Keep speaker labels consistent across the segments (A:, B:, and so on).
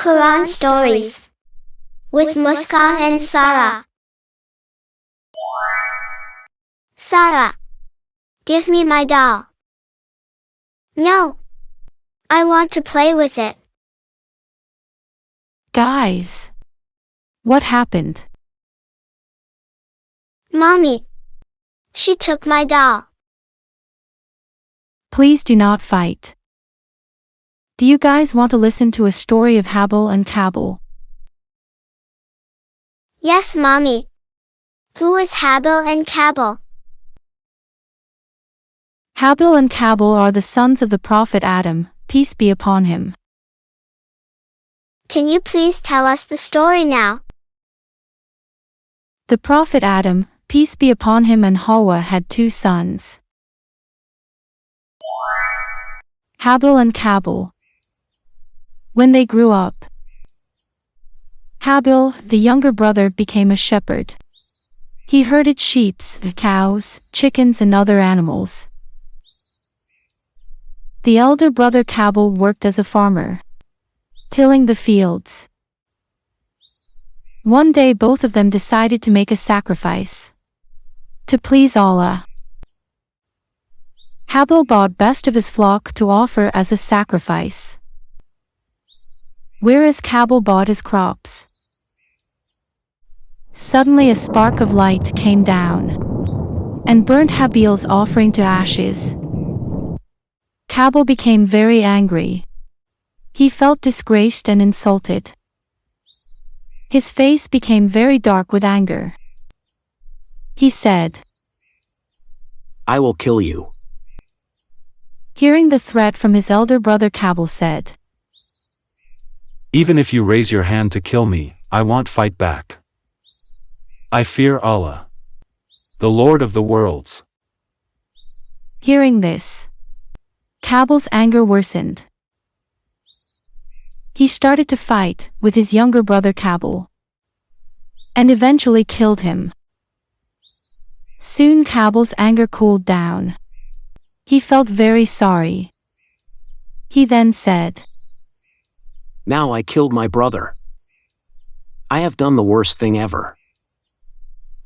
A: Quran Stories with Muskan and Sarah. Sarah, give me my doll. No, I want to play with it.
B: Guys, what happened?
A: Mommy, she took my doll.
B: Please do not fight. Do you guys want to listen to a story of Habil and Qabil?
A: Yes, Mommy. Who is Habil and Qabil?
B: Habil and Qabil are the sons of the Prophet Adam, peace be upon him.
A: Can you please tell us the story now?
B: The Prophet Adam, peace be upon him, and Hawa had two sons, Habil and Qabil. When they grew up, Habil, the younger brother, became a shepherd. He herded sheep, cows, chickens, and other animals. The elder brother Qabil worked as a farmer, tilling the fields. One day both of them decided to make a sacrifice to please Allah. Habil bought best of his flock to offer as a sacrifice, whereas Qabil bought his crops. Suddenly a spark of light came down and burned Habil's offering to ashes. Qabil became very angry. He felt disgraced and insulted. His face became very dark with anger. He said,
C: "I will kill you."
B: Hearing the threat from his elder brother, Qabil said,
D: "Even if you raise your hand to kill me, I won't fight back. I fear Allah, the Lord of the worlds."
B: Hearing this, Qabil's anger worsened. He started to fight with his younger brother Qabil, and eventually killed him. Soon Qabil's anger cooled down. He felt very sorry. He then said,
C: "Now I killed my brother. I have done the worst thing ever.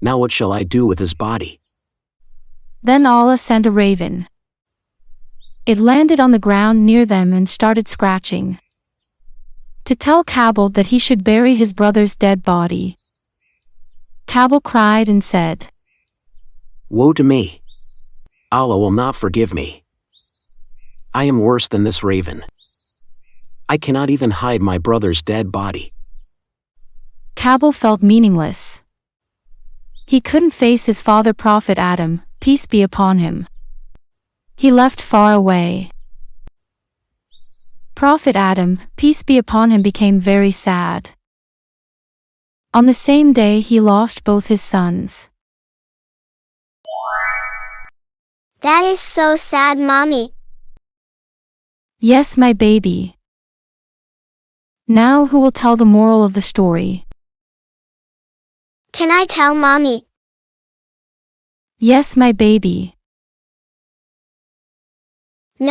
C: Now what shall I do with his body?"
B: Then Allah sent a raven. It landed on the ground near them and started scratching to tell Qabil that he should bury his brother's dead body. Qabil cried and said,
C: "Woe to me! Allah will not forgive me. I am worse than this raven. I cannot even hide my brother's dead body."
B: Qabil felt meaningless. He couldn't face his father Prophet Adam, peace be upon him. He left far away. Prophet Adam, peace be upon him, became very sad. On the same day he lost both his sons.
A: That is so sad, Mommy.
B: Yes, my baby. Now who will tell the moral of the story?
A: Can I tell Mommy?
B: Yes, my baby.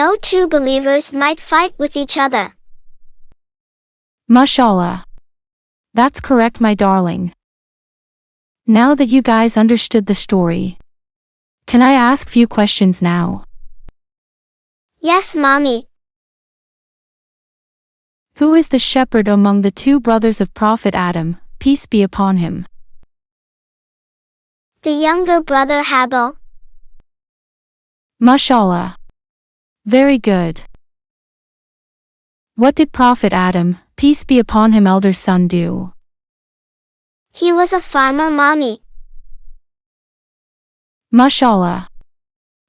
A: No two believers might fight with each other.
B: Mashallah. That's correct, my darling. Now that you guys understood the story, can I ask few questions now?
A: Yes, Mommy.
B: Who is the shepherd among the two brothers of Prophet Adam, peace be upon him?
A: The younger brother Habil.
B: Mashallah. Very good. What did Prophet Adam, peace be upon him, elder son, do?
A: He was a farmer, Mommy.
B: Mashallah.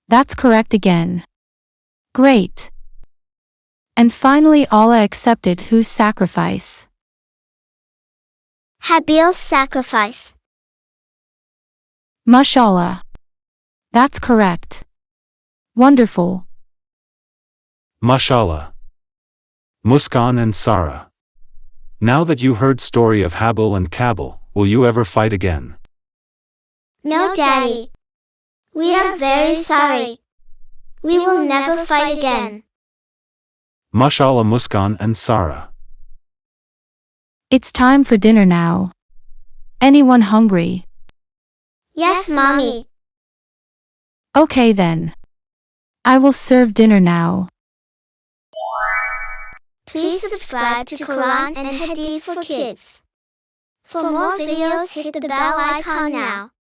B: That's correct again. Great. And finally Allah accepted whose sacrifice?
A: Habil's sacrifice.
B: Mashallah. That's correct. Wonderful.
D: Mashallah. Muskan and Sarah. Now that you heard story of Habil and Qabil, will you ever fight again?
A: No, Daddy. We are very sorry. We will never fight again.
D: Mashallah, Muskan and Sarah.
B: It's time for dinner now. Anyone hungry?
A: Yes, Mommy.
B: Okay then. I will serve dinner now.
A: Please subscribe to Quran and Hadith for Kids. For more videos, hit the bell icon now.